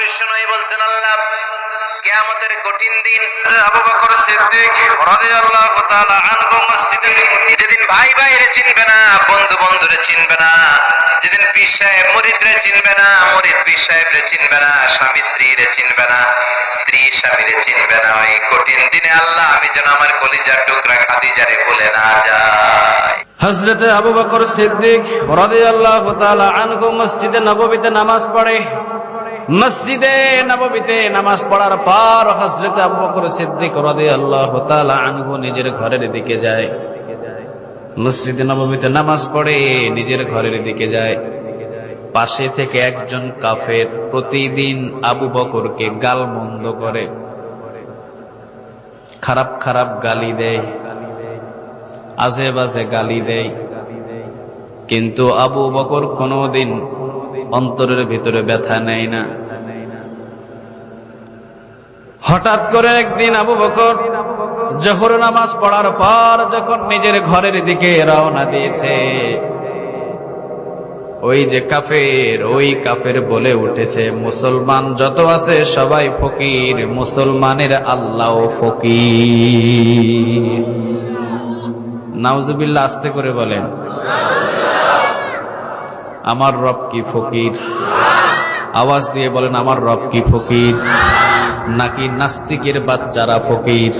বিশ্বনবী বলছেন আল্লাহ কিয়ামতের কঠিন দিন আবু বকর সিদ্দিক রাদিয়াল্লাহু তাআলা আনহু মসজিদে যেদিন ভাই ভাইরে চিনবে না, বন্ধু বন্ধুরে চিনবে না, যেদিন পীর সাহেব মুরিদরে চিনবে না, মুরিদ পীর সাহেবরে চিনবে না, স্বামী স্ত্রীরে চিনবে না, স্ত্রী স্বামীরে চিনবে না, এই কঠিন দিনে আল্লাহ আমি যেন আমার কলিজার টুকরা খাদিজারে ভুলে না যাই। হযরত আবু বকর সিদ্দিক রাদিয়াল্লাহু তাআলা আনহু মসজিদে নববীতে নামাজ পড়ে। মসজিদে নববীতে নামাজ পড়ার পর হযরত আবু বকর সিদ্দিক রাদিয়াল্লাহু তাআলা আনহু নিজের ঘরের দিকে যায়। মসজিদে নববীতে নামাজ পড়ে নিজের ঘরের দিকে যায়। পাশে থেকে একজন কাফের প্রতিদিন আবু বকরকে গালমন্দ করে, খারাপ খারাপ গালি দেয়, আজে বাজে গালি দেয়, কিন্তু আবু বকর কোনদিন অন্তরের ভিতরে ব্যথা নেয় না। হঠাৎ করে একদিন আবু বকর জোহর নামাজ পড়ার পর যখন নিজের ঘরের দিকে রওনা দিয়েছে, ওই যে কাফের, ওই কাফের বলে উঠেছে মুসলমান যত আছে সবাই ফকির, মুসলমানের আল্লাহ ফকির। নাউজুবিল্লাহ, আস্তে করে বলেন আমার রব কি ফকির? আওয়াজ দিয়ে বলেন আমার রব কি ফকির? নাকি নাস্তিকের বাচ্চারা ফকির?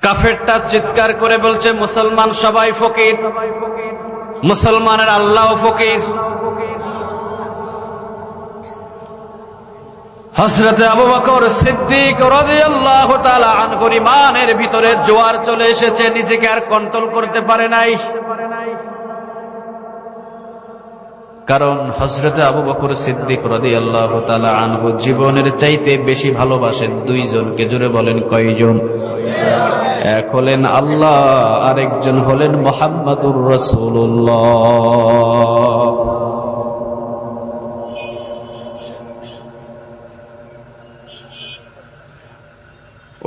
কাফেরটা চিৎকার করে বলছে মুসলমান সবাই ফকির, মুসলমানের আল্লাহ ফকির। হযরত আবু বকর সিদ্দিক রাদিয়াল্লাহু তাআলা আনহুর ঈমানের ভিতরে জোয়ার চলে এসেছে, নিজেকে আর কন্ট্রোল করতে পারে নাই। কারণ হযরত আবু বকর সিদ্দিক রাদিয়াল্লাহু তাআলা আনহু জীবনের চাইতে বেশি ভালোবাসেন দুইজনকে। জোরে বলেন কয়জন? এক হলেন আল্লাহ, আরেকজন হলেন মুহাম্মাদুর রাসূলুল্লাহ।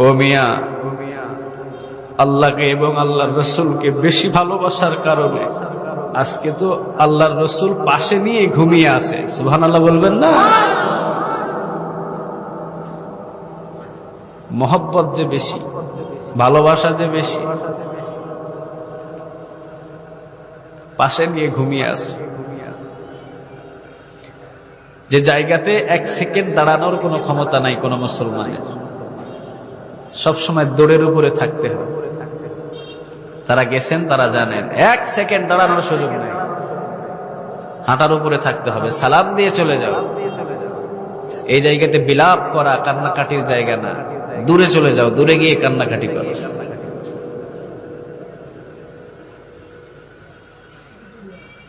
ও মিয়া, আল্লাহকে এবং আল্লাহর রসুলকে বেশি ভালোবাসার কারণে আজকে তো আল্লাহর রসুল পাশে নিয়ে ঘুমিয়ে আছে। সুবহানাল্লাহ বলবেন না? মহব্বত যে বেশি, ভালোবাসা যে বেশি, পাশে নিয়ে ঘুমিয়ে আছে। যে জায়গাতে এক সেকেন্ড দাঁড়ানোর কোনো ক্ষমতা নাই কোনো মুসলমানের, সবসময় দৌড়ের উপরে থাকতে হবে। যারা গেছেন তারা জানেন এক সেকেন্ড দাঁড়ানোর সুযোগ নেই, হাঁটার উপরে থাকতে হবে। সালাম দিয়ে চলে যাও, এই জায়গাতে বিলাপ করা কান্নাকাটির জায়গা না। দূরে চলে যাও, দূরে গিয়ে কান্নাকাটি করো।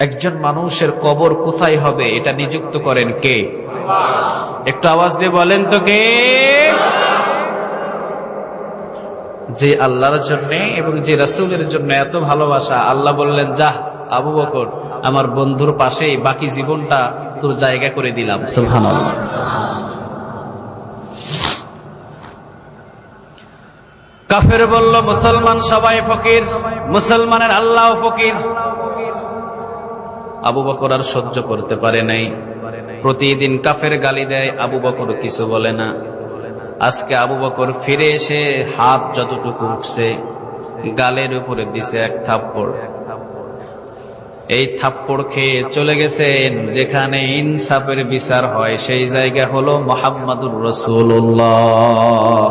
একজন মানুষের কবর কোথায় হবে এটা নিযুক্ত করেন কে? একটু আওয়াজ দিয়ে বলেন তো কে? যে আল্লাহর জন্য এবং যে রাসূলের জন্য এত ভালোবাসা, আল্লাহ বললেন যা আবু বকর আমার বন্ধুর পাশে বাকি জীবনটা তোর জায়গা করে দিলাম। সুবহানাল্লাহ। কাফের বলল মুসলমান সবাই ফকির, মুসলমানের আল্লাহ ফকির। আবু বকর আর সহ্য করতে পারে নাই। প্রতিদিন কাফের গালি দেয়, আবু বকর কিছু বলে না। আজকে আবু বকর ফিরে এসে হাত যতটুকু উঠছে গালের উপরে দিছে এক থাপ্পড়। এই থাপ্পড় খেয়ে চলে গেছেন যেখানে ইনসাফের বিচার হয়, সেই জায়গা হলো মুহাম্মাদুর রাসূলুল্লাহ।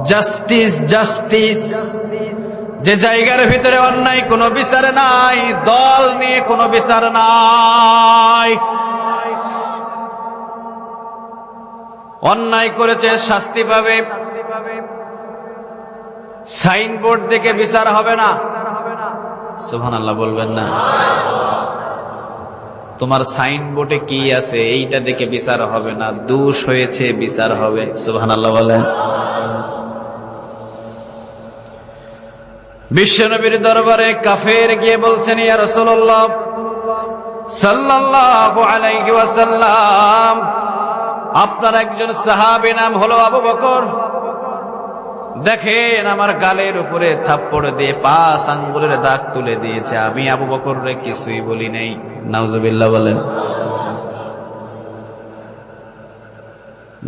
জাস্টিস, জাস্টিস, যে জায়গার ভিতরে অন্যায় কোনো বিচার নাই, দল নিয়ে কোনো বিচার নাই। অন্যায় করেছে শাস্তি পাবে, সাইনবোর্ড দেখে বিচার হবে না। সুবহানাল্লাহ বলবেন না? তোমার সাইনবোর্ডে কি আছে এইটা দেখে বিচার হবে না, দোষ হয়েছে বিচার হবে। সুবহানাল্লাহ বলেন। বিশ্বনবীর দরবারে কাফের গিয়ে বলছেন ইয়া রাসূলুল্লাহ সাল্লাল্লাহু আলাইহি ওয়াসাল্লাম, আপনার একজন সাহাবী নাম হলো আবু বকর, দেখেন আমার গালের উপরে থাপ্পড় দিয়ে 5 আঙ্গুলের দাগ তুলে দিয়েছে, আমি আবু বকররে কিছুই বলি নাই। নাউজুবিল্লাহ বলেন।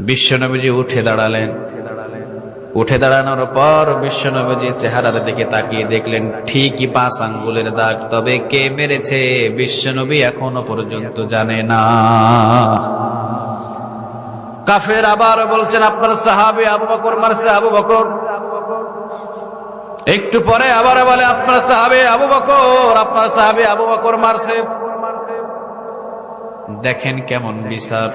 বিশ্বনবীজি উঠে দাঁড়ালেন। উঠে দাঁড়ানোর পর বিশ্বনবীজি চেহারার দিকে তাকিয়ে দেখলেন ঠিকই 5 আঙ্গুলের দাগ, তবে কে মেরেছে বিশ্বনবী এখনো পর্যন্ত জানে না। কাফের আবার বলছেন আপনার সাহাবী আবু বকর মারছে, আবু বকর। একটু পরে আবার বলে আপনার সাহাবী আবু বকর, আপনার সাহাবী আবু বকর মারছে। দেখেন কেমন বিচার।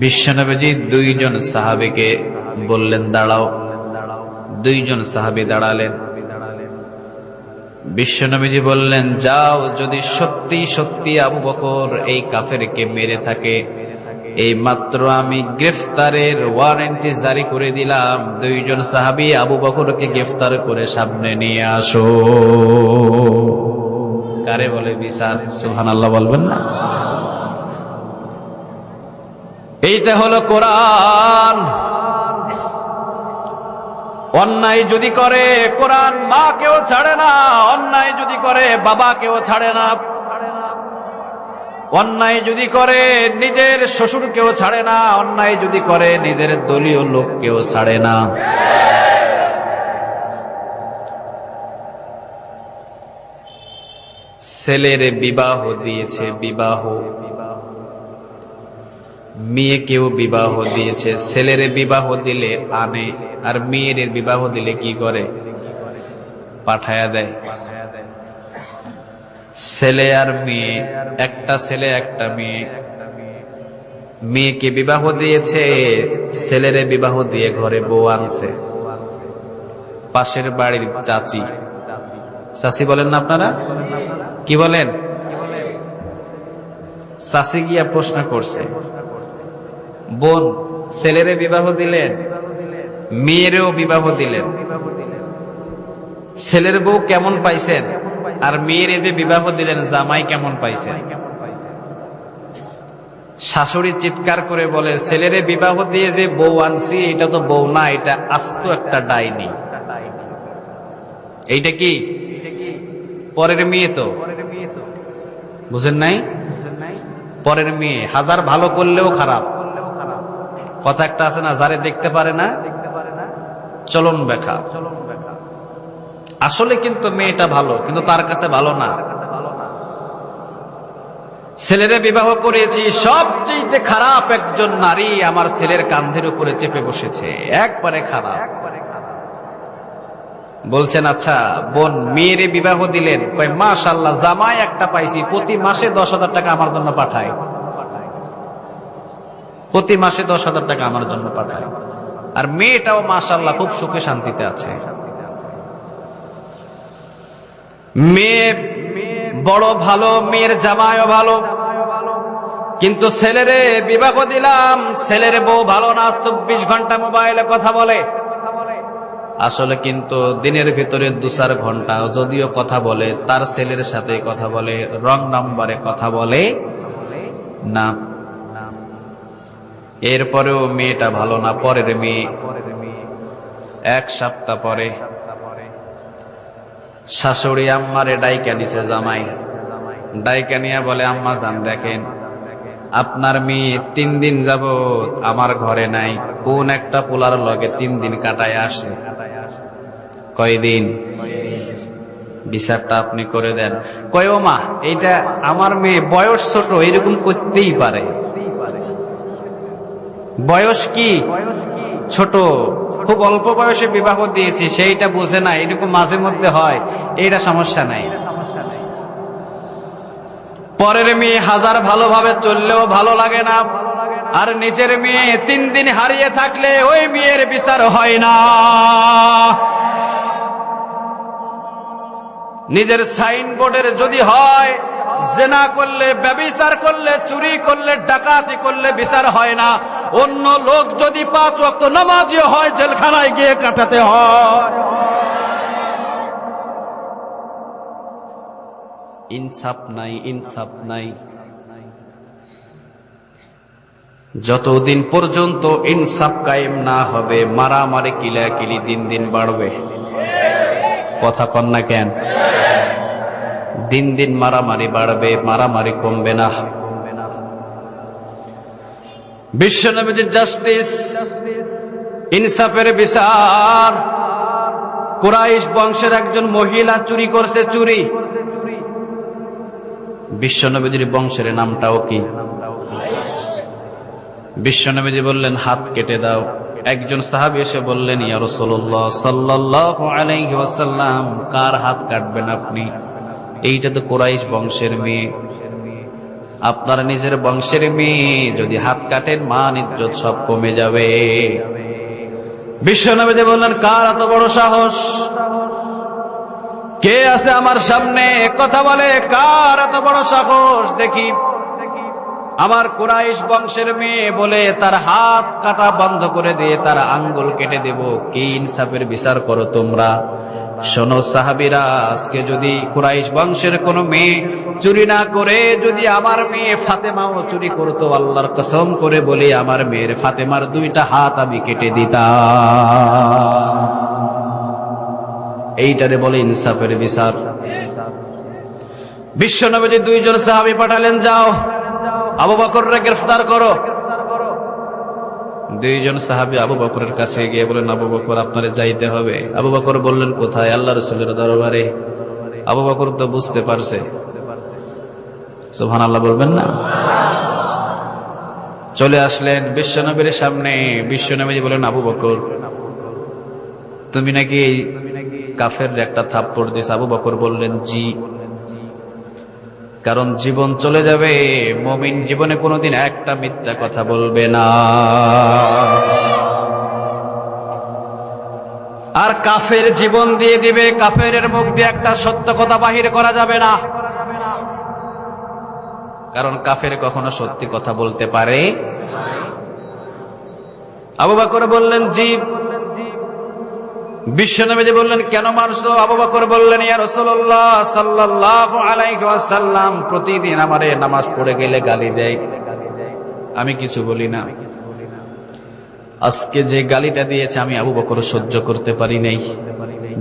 বিশ্বনবীজি 2 জন সাহাবীকে বললেন দাঁড়াও। 2 জন সাহাবী দাঁড়ালেন। বিশ্বনবীজি বললেন যাও, যদি সত্যি সত্যি আবু বকর এই কাফেরকে মেরে থাকে, এই মাত্র আমি গ্রেফতারের ওয়ারেন্টি জারি করে দিলাম, 2 জন সাহাবী আবু বকরকে গ্রেফতার করে সামনে নিয়ে আসো। কারে বলে বিচার? সুবহানাল্লাহ বলবেন না? এইটা হলো কোরআন। অন্যায় যদি করে কোরআন মা কেউ ছাড়ে না, অন্যায় যদি করে বাবা কেউ ছাড়ে না, অন্যায় যদি করে নিজের শ্বশুর কেউ ছাড়ে না, অন্যায় যদি করে নিজের দলীয় লোক কেউ ছাড়ে না। ছেলের বিবাহ দিয়েছে, বিবাহ, মেয়েকেও বিবাহ দিয়েছে। ছেলের বিবাহ দিলে আনে, আর মেয়ের বিবাহ দিলে কি করে? পাঠায়া দেয়। ছেলে আর মেয়ে, একটা ছেলে একটা মেয়ে। মেয়েকে বিবাহ দিয়েছে, ছেলের বিবাহ দিয়ে ঘরে বউ আনছে। পাশের বাড়ির চাচি, চাচি বলেন না আপনারা? কি বলেন? চাচি গিয়া প্রশ্ন করছে, বোন ছেলেরে বিবাহ দিলেন, মেয়েরেও বিবাহ দিলেন, ছেলের বউ কেমন পাইছেন? আর মেয়েরে যে বিবাহ দিলেন জামাই কেমন পাইছেন? শাশুড়ি চিৎকার করে বলে, ছেলেরে বিবাহ দিয়ে যে বউ আনছি এটা তো বউ না, এটা আস্ত একটা ডাইনি। এইটা কি? পরের মেয়ে তো, বুঝেন নাই? পরের মেয়ে হাজার ভালো করলেও খারাপ। কথা একটা আছে না, যারে দেখতে পারে না চলন ব্যাখ্যা। আসলে কিন্তু মেয়েটা ভালো, কিন্তু তার কাছে ভালো না। ছেলেরে বিবাহ করেছি, সবচেয়ে খারাপ একজন নারী আমার ছেলের কাঁধের উপরে চেপে বসেছে, একবারে খারাপ। বলছেন আচ্ছা বোন মেয়েরে বিবাহ দিলেন, কয় মাশাআল্লাহ জামাই একটা পাইছি, প্রতি মাসে 10,000 টাকা আমার জন্য পাঠায়, প্রতি মাসে 10,000 টাকা আমার জন্য পাঠায়। আর মেয়েটাও মাশাআল্লাহ খুব সুখে শান্তিতে আছে। মেয়ে বড় ভালো, মেয়ের জামাইও ভালো, কিন্তু ছেলেরে বিবাহ দিলাম, ছেলের বউ ভালো না, 24 ঘন্টা মোবাইলে কথা বলে। আসলে কিন্তু দিনের ভিতরে 2-4 ঘন্টা যদিও কথা বলে, তার ছেলের সাথে কথা বলে, রং নাম্বারে কথা বলে না। এরপরেও মেয়েটা ভালো না। পরের মেয়ে 1 সপ্তাহ পরে শাশুড়ি আম্মারে ডাইকা নিছে, জামাই ডাইকা নিয়ে বলে, আম্মা জান দেখেন আপনার মেয়ে 3 দিন যাবত আমার ঘরে নাই, কোন একটা পোলার লগে 3 দিন কাটায় আসছে। কয়দিন? বিচারটা আপনি করে দেন। কয় ও মা এইটা আমার মেয়ে, বয়স ছোট, এরকম করতেই পারে। বয়স কি ছোট, খুব অল্প বয়সে বিবাহ দিয়েছি, সেইটা বুঝে না, এরকম মাঝে মধ্যে হয়, এইটা সমস্যা নাই। পরের মেয়ে হাজার ভালোভাবে চললেও ভালো লাগে না, আর নিজের মেয়ে 3 দিন হারিয়ে থাকলে ওই মেয়ের বিচার হয় না। নিজের সাইনবোর্ডের যদি হয় জেনা করলে, ব্যভিচার করলে, চুরি করলে, ডাকাতি করলে বিচার হয় না, অন্য লোক যদি 5 ওয়াক্ত নামাজিও হয় জেলখানায় গিয়ে কাটাতে হয়। ইনসাফ নাই, ইনসাফ নাই। যতদিন পর্যন্ত ইনসাফ কায়েম না হবে মারামারি কিলাকিলি দিন দিন বাড়বে। কথা কন না কেন? দিন দিন মারামারি বাড়বে, মারামারি কমবে না। বিশ্বনবীর জাস্টিস, ইনসাফের বিচার। কুরাইশ বংশের একজন মহিলা চুরি করছে, চুরি। বিশ্বনবীর বংশের নামটাও কি? বিশ্বনবী বললেন হাত কেটে দাও। একজন সাহাবী এসে বললেন, ইয়া রাসূলুল্লাহ সাল্লাল্লাহু আলাইহি ওয়াসাল্লাম, কার হাত কাটবেন আপনি? এইটা তো কুরাইশ বংশের মেয়ে, আপনার নিজের বংশের মেয়ে, যদি হাত কাটেন মান ইজ্জত সব কমে যাবে। বিশ্বনবী বললেন, কার এত বড় সাহস? কে আছে আমার সামনে কথা বলে? কার এত বড় সাহস দেখি? আমার কুরাইশ বংশের মেয়ে বলে তার হাত কাটা বন্ধ করে দিয়ে তার আঙ্গুল কেটে দেব। কি ইনসাফের বিচার করো তোমরা? শোনো সাহাবীরা, আজকে যদি কুরাইশ বংশের কোন মেয়ে চুরি না করে যদি আমার মেয়ে ফাতেমাও চুরি করতো, আল্লাহর কসম করে বলি আমার মেয়ের ফাতেমার দুইটা হাত আমি কেটে দিতাম। এইটারে বলে ইনসাফের বিচার। বিশ্বনবী দুইজন সাহাবী পাঠালেন, যাও আবু বকরকে গ্রেফতার করো। দুইজন সাহাবী আবু বকরের কাছে গিয়ে বলেন, আবু বকর আপনারে যাইতে হবে। আবু বকর বললেন, কোথায়? আল্লাহ রাসূলের দরবারে। আবু বকর তো বুঝতে পারছে, সুবহানাল্লাহ বলবেন না? চলে আসলেন বিশ্বনবীর সামনে। বিশ্বনবী বলেন, আবু বকর তুমি নাকি কাফের একটা থাপ্পড় দিস? আবু বকর বললেন, জি। কারণ জীবন চলে যাবে, মুমিন জীবনে কোনোদিন একটা মিথ্যা কথা বলবে না। আর কাফের জীবন দিয়ে দিবে, কাফেরের মুখ দিয়ে একটা সত্য কথা বাহির করা যাবে না। কারণ কাফের কখনো সত্যি কথা বলতে পারে। আবু বকর বললেন, জি। বিশ্বনবী বললেন, কেন মারছো? আবু বকর বললেন, ইয়া রাসূলুল্লাহ সাল্লাল্লাহু আলাইহি ওয়াসাল্লাম প্রতিদিন আমারে নামাজ পড়ে গেলে গালি দেয়, আমি কিছু বলি না। আজকে যে গালিটা দিয়েছে আমি আবু বকর সহ্য করতে পারি নাই।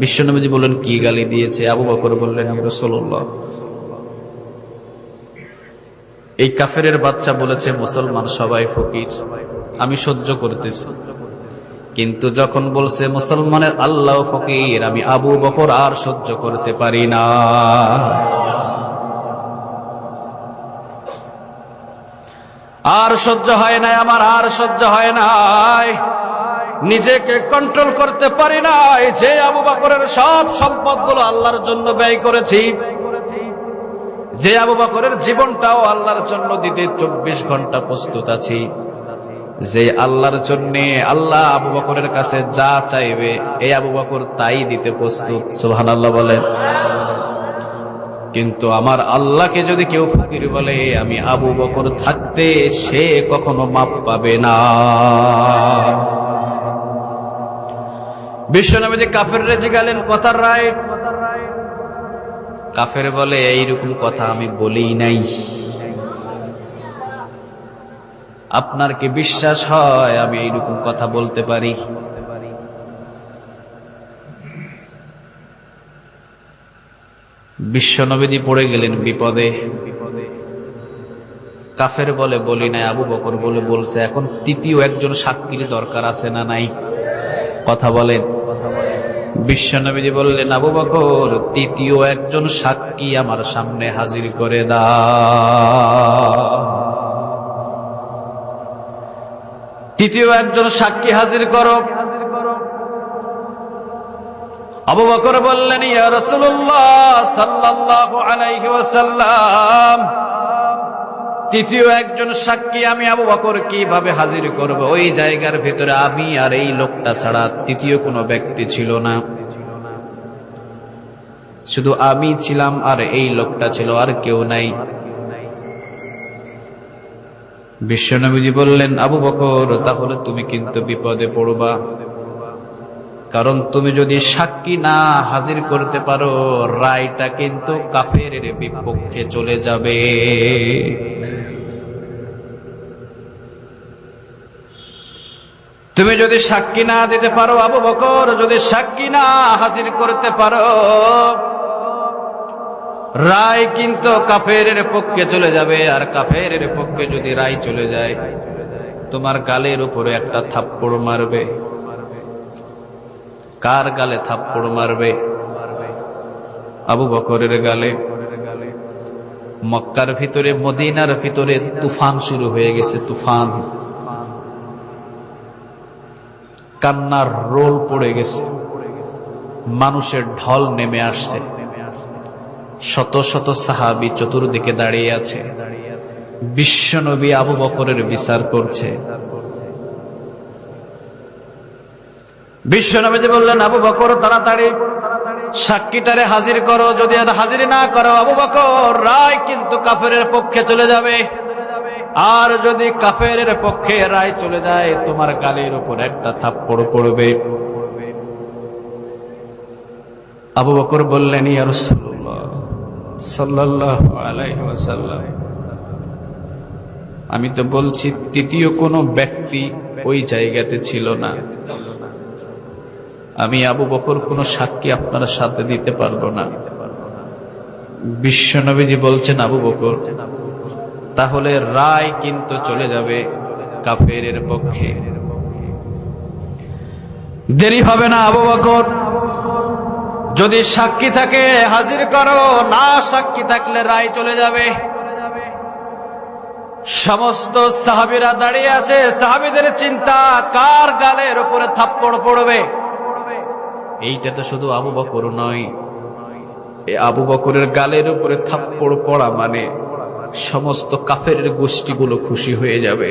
বিশ্বনবী বললেন, কি গালি দিয়েছে? আবু বকর বললেন, ইয়া রাসূলুল্লাহ এই কাফেরের বাচ্চা বলেছে মুসলমান সবাই ফকির, আমি সহ্য করতেছি। কিন্তু যখন বলছে মুসলমানের আল্লাহ ফকির, আমি আবু বকর আর সহ্য করতে পারি না। আর সহ্য হয় নাই আমার, আর সহ্য হয় নাই। নিজেকে কন্ট্রোল করতে পারি নাই। যে আবু বকরের সব সম্পদগুলো আল্লাহর জন্য ব্যয় করেছি, যে আবু বকরের জীবনটাও আল্লাহর জন্য দিতে 24 ঘন্টা প্রস্তুত আছি, যে আল্লাহর জন্য আল্লাহ আবু বকরের কাছে যা চাইবে এই আবু বকর তাই দিতে প্রস্তুত। সুবহানাল্লাহ বলেন। কিন্তু আমার আল্লাহকে যদি কেউ ফকির বলে, আমি আবু বকর থাকতে সে কখনো মাপ পাবে না। বিশ্বনবী কাফেররে জিজ্ঞালেন, কথার রাইট? কাফের বলে, এইরকম কথা আমি বলি নাই। আপনার কি বিশ্বাস হয় আমি এইরকম কথা বলতে পারি? বিশ্বনবী পড়ে গেলেন বিপদে। কাফের বলে, বলি নাই। আবু বকর বলে, বলছে। এখন তৃতীয় একজন সাক্ষীর দরকার আছে না নাই? কথা বলেন। বিশ্বনবী বললেন, আবু বকর তৃতীয় একজন সাক্ষী আমার সামনে হাজির করে দাও। তৃতীয় একজন সাক্ষী হাজির করো। আবু বকর বললেন, ইয়া রাসূলুল্লাহ সাল্লাল্লাহু আলাইহি ওয়াসাল্লাম তৃতীয় একজন সাক্ষী আমি আবু বকর কিভাবে হাজির করব? ওই জায়গার ভিতরে আমি আর এই লোকটা ছাড়া তৃতীয় কোনো ব্যক্তি ছিল না, শুধু আমি ছিলাম আর এই লোকটা ছিল, আর কেউ নাই। বিশ্বনবী বললেন, আবু বকর তাহলে তুমি কিন্তু বিপদে পড়বা, কারণ তুমি যদি সাক্ষী না হাজির করতে পারো রায়টা কিন্তু কাফেরের বিপক্ষে চলে যাবে। তুমি যদি সাক্ষী না দিতে পারো, আবু বকর যদি সাক্ষী না হাজির করতে পারো, রায় কিন্তু কাফেরের পক্ষে চলে যাবে। আর কাফেরের পক্ষে যদি রায় চলে যায়, তোমার গালের উপরে একটা থাপ্পড় মারবে। কার গালে থাপ্পড় মারবে? আবু বকরের গালে। মক্কার ভিতরে, মদিনার ভিতরে তুফান শুরু হয়ে গেছে, তুফান। কান্নার রোল পড়ে গেছে, মানুষের ঢল নেমে আসছে। শত শত সাহাবী চতুর্দিকে দাঁড়িয়ে আছে, বিশ্বনবী আবু বকরের বিচার করছে। বিশ্বনবীজি বললেন, আবু বকর তাড়াতাড়ি সাক্ষীটারে হাজির করো, যদি আর হাজির না করো আবু বকর, রায় কিন্তু কাফেরের পক্ষে চলে যাবে। আর যদি কাফেরের পক্ষে রায় চলে যায়, তোমার গালের উপর একটা থাপ্পড় পড়বে। আবু বকর বললেন, ইয়া রাসূলুল্লাহ সাল্লাল্লাহু আলাইহি ওয়াসাল্লাম, আমি তো বলছি তৃতীয় কোনো ব্যক্তি ওই জায়গাতে ছিল না। আমি আবু বকর কোনো সাক্ষী আপনার সাথে দিতে পারবো না। বিশ্বনবীজি বলছেন, আবু বকর, তাহলে রায় কিন্তু চলে যাবে কাফেরের পক্ষে। দেরি হবে না আবু বকর, যদি সাক্ষী থাকে হাজির করো, না সাক্ষী থাকলে রায় চলে যাবে। সমস্ত সাহাবীরা দাঁড়িয়ে আছে, সাহাবীদের চিন্তা কার গালের উপরে থাপ্পড় পড়বে। এইটা তো শুধু আবু বকর নয়, এই আবু বকরের গালের উপরে থাপ্পড় পড়া মানে সমস্ত কাফেরের গোষ্ঠীগুলো খুশি হয়ে যাবে।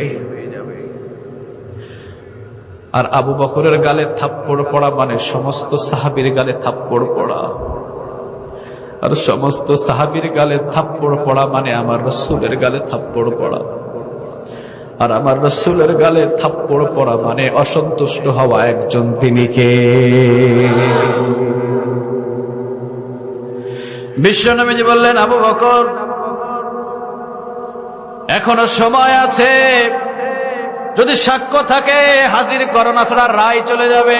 আর আবু বকরের গালে থাপ্পড় পড়া মানে সমস্ত সাহাবীর গালে থাপ্পড় পড়া। আর সমস্ত সাহাবীর গালে থাপ্পড় পড়া মানে আমার রাসূলের গালে থাপ্পড় পড়া। আর আমার রাসূলের গালে থাপ্পড় পড়া মানে অসন্তুষ্ট হওয়া একজন, তিনি কে? বিশ্বনবীজি বললেন, আবু বকর, এখনো সময় আছে, যদি সাক্ষ্য থাকে হাজির করো, না ছাড়া রায় চলে যাবে।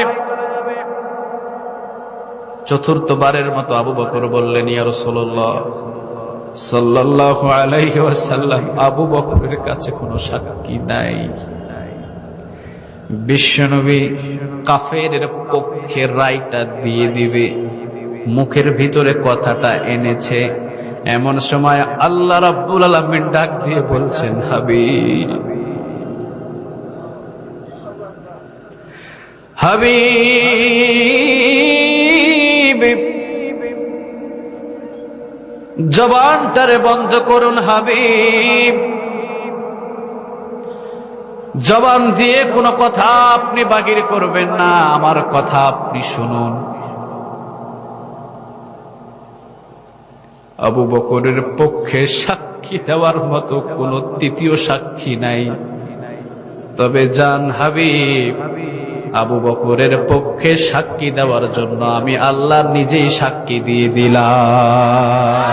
চতুর্থবারের মতো আবু বকর বললেন, ইয়া রাসূলুল্লাহ সাল্লাল্লাহু আলাইহি ওয়াসাল্লাম, আবু বকরের কাছে কোনো সাক্ষী নাই। বিশ্বনবী কাফেরের পক্ষে রায়টা দিয়ে দিবে, মুখের ভিতরে কথাটা এনেছে। এমন সময় আল্লাহ রাব্বুল আলামিন ডাক দিয়ে বলছেন, হাবিব, হাবিব, জবানটারে বন্ধ করুন হাবিব। জবান দিয়ে কোনো কথা আপনি বাহির করবেন না, আমার কথা আপনি শুনুন। আবু বকরের পক্ষে সাক্ষী দেওয়ার মতো কোনো তৃতীয় সাক্ষী নাই। তবে জান হাবিব, আবু বকরের পক্ষে সাক্ষী দেওয়ার জন্য আমি আল্লাহ নিজেই সাক্ষী দিয়ে দিলাম।